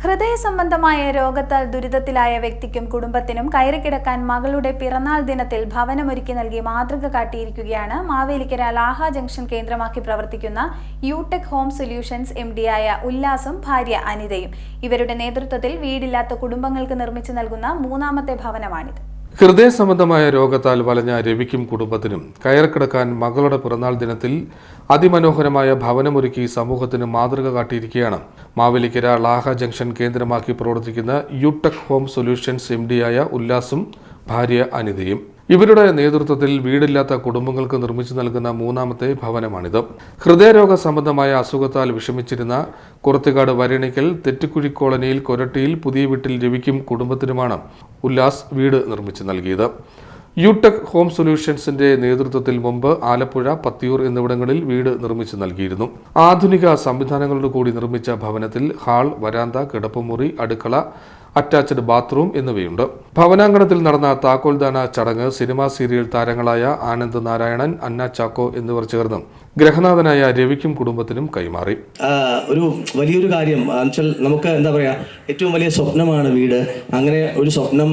ഹൃദയ സംബന്ധമായ രോഗത്താൽ ദുരിതത്തിലായ വ്യക്തിക്കും കുടുംബത്തിനും കയറിക്കിടക്കാൻ മകളുടെ പിറന്നാൾ ദിനത്തിൽ ഭവനമൊരുക്കി നൽകി മാതൃക കാട്ടിയിരിക്കുകയാണ് മാവേലിക്കര ലാഹ ജംഗ്ഷൻ കേന്ദ്രമാക്കി പ്രവർത്തിക്കുന്ന യൂടെക് ഹോം സൊല്യൂഷൻസ് എംഡിയായ ഉല്ലാസും ഭാര്യ അനിതയും. ഇവരുടെ നേതൃത്വത്തിൽ വീടില്ലാത്ത കുടുംബങ്ങൾക്ക് നിർമ്മിച്ചു നൽകുന്ന മൂന്നാമത്തെ ഭവനമാണിത്. ഹൃദയ സംബന്ധമായ രോഗത്താൽ വലഞ്ഞ രവിക്കും കുടുംബത്തിനും കയറിക്കിടക്കാൻ മകളുടെ പിറന്നാൾ ദിനത്തിൽ അതിമനോഹരമായ ഭവനമൊരുക്കി സമൂഹത്തിന് മാതൃക കാട്ടിയിരിക്കുകയാണ് മാവേലിക്കര ലാഹ ജംഗ്ഷൻ കേന്ദ്രമാക്കി പ്രവർത്തിക്കുന്ന യൂടെക് ഹോം സൊല്യൂഷൻസ് എംഡിയായ ഉല്ലാസും ഭാര്യ അനിതയും. ഇവരുടെ നേതൃത്വത്തിൽ വീടില്ലാത്ത കുടുംബങ്ങൾക്ക് നിർമ്മിച്ചു നൽകുന്ന മൂന്നാമത്തെ ഭവനമാണിത്. ഹൃദയരോഗ സംബന്ധമായ അസുഖത്താൽ വിഷമിച്ചിരുന്ന കുറത്തുകാട് വരണിക്കൽ തെറ്റുകുഴി കോളനിയിൽ കൊരട്ടിയിൽ പുതിയ വീട്ടിൽ രവിക്കും കുടുംബത്തിനുമാണ് ഉല്ലാസ് വീട് നിർമ്മിച്ചു നൽകിയത്. യൂടെക് ഹോം സൊല്യൂഷൻസിന്റെ നേതൃത്വത്തിൽ മുമ്പ് ആലപ്പുഴ, പത്തിയൂർ എന്നിവിടങ്ങളിൽ വീട് നിർമ്മിച്ചു നൽകിയിരുന്നു. ആധുനിക സംവിധാനങ്ങളോട് കൂടി നിർമ്മിച്ച ഭവനത്തിൽ ഹാൾ, വരാന്ത, കിടപ്പുമുറി, അടുക്കള, അറ്റാച്ച്ഡ് ബാത്റൂം എന്നിവയുണ്ട്. ഭവനാങ്കണത്തിൽ നടന്ന താക്കോൽദാന ചടങ്ങ് സിനിമാ സീരിയൽ താരങ്ങളായ ആനന്ദ് നാരായണൻ, അന്ന ചാക്കോ എന്നിവർ ചേർന്ന് ഗ്രഹനാഥനായ രവിക്കും കുടുംബത്തിനും കൈമാറി. ഒരു വലിയൊരു കാര്യം നമുക്ക് എന്താ പറയാ, ഏറ്റവും വലിയ സ്വപ്നമാണ് വീട്. അങ്ങനെ ഒരു സ്വപ്നം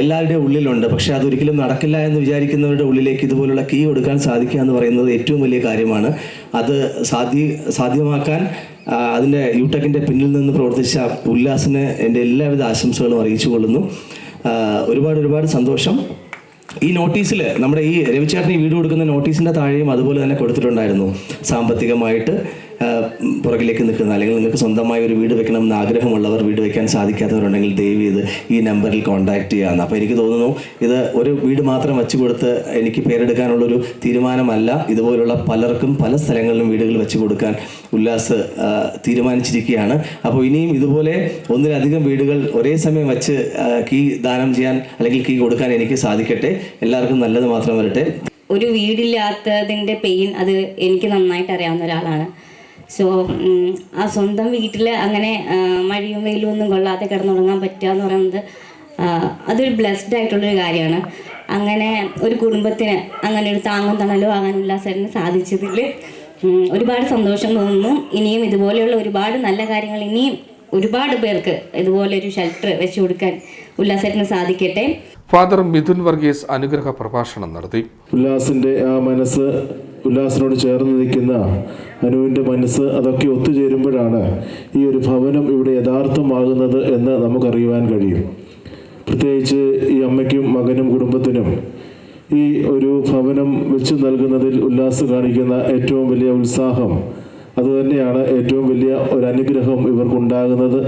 എല്ലാവരുടെയും ഉള്ളിലുണ്ട്. പക്ഷെ അതൊരിക്കലും നടക്കില്ല എന്ന് വിചാരിക്കുന്നവരുടെ ഉള്ളിലേക്ക് ഇതുപോലുള്ള കീ കൊടുക്കാൻ സാധിക്കുക എന്ന് പറയുന്നത് ഏറ്റവും വലിയ കാര്യമാണ്. അത് സാധ്യമാക്കാൻ അതിൻ്റെ യൂടെക്കിൻ്റെ പിന്നിൽ നിന്ന് പ്രവർത്തിച്ച ഉല്ലാസിന് എൻ്റെ എല്ലാവിധ ആശംസകളും അറിയിച്ചു കൊള്ളുന്നു. ഒരുപാട് സന്തോഷം. ഈ നോട്ടീസിൽ നമ്മുടെ ഈ രവിചേട്ടന് വീട് കൊടുക്കുന്ന നോട്ടീസിൻ്റെ താഴെയും അതുപോലെ തന്നെ കൊടുത്തിട്ടുണ്ടായിരുന്നു, സാമ്പത്തികമായിട്ട് പുറകിലേക്ക് നിൽക്കുന്ന അല്ലെങ്കിൽ നിങ്ങൾക്ക് സ്വന്തമായി ഒരു വീട് വെക്കണമെന്ന് ആഗ്രഹമുള്ളവർ, വീട് വെക്കാൻ സാധിക്കാത്തവരുണ്ടെങ്കിൽ ദയവ് ചെയ്ത് ഈ നമ്പറിൽ കോൺടാക്ട് ചെയ്യാമെന്ന്. അപ്പോൾ എനിക്ക് തോന്നുന്നു ഇത് ഒരു വീട് മാത്രം വെച്ച് കൊടുത്ത് എനിക്ക് പേരെടുക്കാനുള്ളൊരു തീരുമാനമല്ല. ഇതുപോലുള്ള പലർക്കും പല സ്ഥലങ്ങളിലും വീടുകൾ വെച്ച് കൊടുക്കാൻ ഉല്ലാസ് തീരുമാനിച്ചിരിക്കുകയാണ്. അപ്പോൾ ഇനിയും ഇതുപോലെ ഒന്നിലധികം വീടുകൾ ഒരേ സമയം വെച്ച് കീ ദാനം ചെയ്യാൻ അല്ലെങ്കിൽ കീ കൊടുക്കാൻ എനിക്ക് സാധിക്കട്ടെ. എല്ലാവർക്കും നല്ലത് മാത്രം വരട്ടെ. ഒരു വീടില്ലാത്തതിൻ്റെ പെയിൻ അത് എനിക്ക് നന്നായിട്ട് അറിയാവുന്ന ഒരാളാണ്. സോ ആ സ്വന്തം വീട്ടിൽ അങ്ങനെ മഴയും വെയിലും ഒന്നും കൊള്ളാതെ കിടന്നുറങ്ങാൻ പറ്റുക എന്ന് പറയുന്നത് അതൊരു ബ്ലെസ്ഡ് ആയിട്ടുള്ളൊരു കാര്യമാണ്. അങ്ങനെ ഒരു കുടുംബത്തിന് അങ്ങനെ ഒരു താങ്ങും തണലും ആകാൻ ഉല്ലാസേട്ടന് സാധിച്ചതിൽ ഒരുപാട് സന്തോഷം തോന്നുന്നു. ഇനിയും ഇതുപോലെയുള്ള ഒരുപാട് നല്ല കാര്യങ്ങൾ ഇനിയും ഒരുപാട് പേർക്ക് ഇതുപോലെ ഒരു ഷെൽട്ടർ വെച്ച് കൊടുക്കാൻ ഉല്ലാസേട്ടന് സാധിക്കട്ടെ. ഫാദർ മിഥുൻ വർഗീസ് അനുഗ്രഹ പ്രഭാഷണം നടത്തി. ഉല്ലാസിന്റെ ആ മനസ്സ്, ഉല്ലാസിനോട് ചേർന്ന് നിൽക്കുന്ന അനുവിൻ്റെ മനസ്സ്, അതൊക്കെ ഒത്തുചേരുമ്പോഴാണ് ഈ ഒരു ഭവനം ഇവിടെ യഥാർത്ഥമാകുന്നത് എന്ന് നമുക്കറിയുവാൻ കഴിയും. പ്രത്യേകിച്ച് ഈ അമ്മയ്ക്കും മകനും കുടുംബത്തിനും ഈ ഒരു ഭവനം വെച്ച് നൽകുന്നതിൽ ഉല്ലാസ് കാണിക്കുന്ന ഏറ്റവും വലിയ ഉത്സാഹം, അതുതന്നെയാണ് ഏറ്റവും വലിയ ഒരു അനുഗ്രഹം ഇവർക്കുണ്ടാകുന്നത്.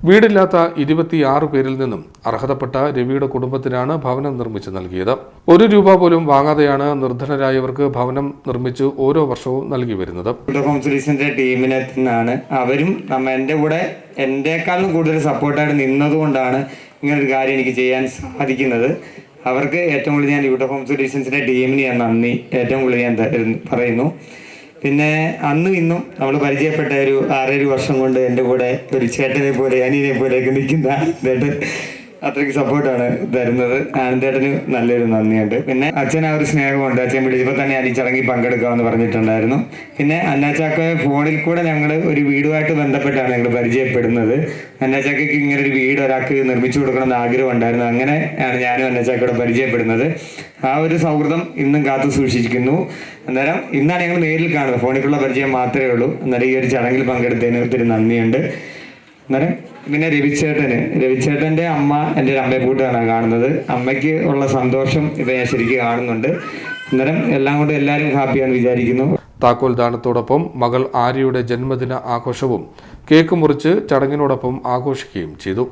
വീടില്ലാത്ത 26 പേരിൽ നിന്നും അർഹതപ്പെട്ട രവിയുടെ കുടുംബത്തിനാണ് ഭവനം നിർമ്മിച്ചു നൽകിയത്. ₹1 പോലും വാങ്ങാതെയാണ് നിർധനരായവർക്ക് ഭവനം നിർമ്മിച്ച് ഓരോ വർഷവും നൽകി വരുന്നത്. ഹോം സൊല്യൂഷന്റെ ടീമിനെ നിന്നാണ് അവരും എൻ്റെ കൂടെ എൻ്റെക്കാളും കൂടുതൽ സപ്പോർട്ടായിട്ട് നിന്നതുകൊണ്ടാണ് ഇങ്ങനൊരു കാര്യം എനിക്ക് ചെയ്യാൻ സാധിക്കുന്നത്. അവർക്ക് ഏറ്റവും കൂടുതൽ ഞാൻ യൂടെക് ഹോം സൊല്യൂഷൻസിന്റെ ടീമിന് ഞാൻ നന്ദി ഏറ്റവും കൂടുതൽ ഞാൻ പറയുന്നു. പിന്നെ അന്നും ഇന്നും നമ്മൾ പരിചയപ്പെട്ട ഒരു 6-7 വർഷം കൊണ്ട് എൻ്റെ കൂടെ ഒരു ചേട്ടനെ പോലെ അനിയനെ പോലെയൊക്കെ നിൽക്കുന്ന ചേട്ടൻ അത്രയ്ക്ക് സപ്പോർട്ടാണ് തരുന്നത്. ആനന്ദേട്ടന് നല്ലൊരു നന്ദിയുണ്ട്. പിന്നെ അച്ഛൻ ആ ഒരു സ്നേഹമുണ്ട്. അച്ഛൻ വിളിച്ചപ്പോൾ തന്നെ ഞാൻ ഈ ചടങ്ങിൽ പങ്കെടുക്കാമെന്ന് പറഞ്ഞിട്ടുണ്ടായിരുന്നു. പിന്നെ അന്നാച്ചാക്കയെ ഫോണിൽ കൂടെ ഞങ്ങൾ ഒരു വീടുമായിട്ട് ബന്ധപ്പെട്ടാണ് ഞങ്ങൾ പരിചയപ്പെടുന്നത്. അന്നാച്ചാക്കയ്ക്ക് ഇങ്ങനെ ഒരു വീട് ഒരാൾക്ക് നിർമ്മിച്ചു കൊടുക്കണമെന്ന് ആഗ്രഹം ഉണ്ടായിരുന്നു. അങ്ങനെയാണ് ഞാനും അന്നാച്ചാക്കയോട് പരിചയപ്പെടുന്നത്. ആ ഒരു സൗഹൃദം ഇന്നും കാത്തു സൂക്ഷിക്കുന്നു. അന്നേരം ഇന്നാണ് ഞങ്ങൾ നേരിൽ കാണുന്നത്, ഫോണിലുള്ള പരിചയം മാത്രമേ ഉള്ളൂ. അന്നേരം ഈ ഒരു ചടങ്ങിൽ പങ്കെടുത്തതിന് ഒത്തിരി നന്ദിയുണ്ട്. അന്നേരം പിന്നെ രവിച്ചേട്ടൻ്റെ അമ്മ എൻ്റെ ഒരു അമ്മയെക്കൂട്ടാണ് കാണുന്നത്. അമ്മയ്ക്ക് ഉള്ള സന്തോഷം ഇപ്പം ഞാൻ ശരിക്കും കാണുന്നുണ്ട്. അന്നേരം എല്ലാം കൊണ്ട് എല്ലാവരും ഹാപ്പിയാണെന്ന് വിചാരിക്കുന്നു. താക്കോൽ ദാനത്തോടൊപ്പം മകൾ ആര്യയുടെ ജന്മദിന ആഘോഷവും കേക്ക് മുറിച്ച് ചടങ്ങിനോടൊപ്പം ആഘോഷിക്കുകയും ചെയ്തു.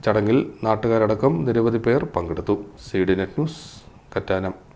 ചടങ്ങിൽ നാട്ടുകാരടക്കം നിരവധി പേർ പങ്കെടുത്തു. CDNet news, Kattanam.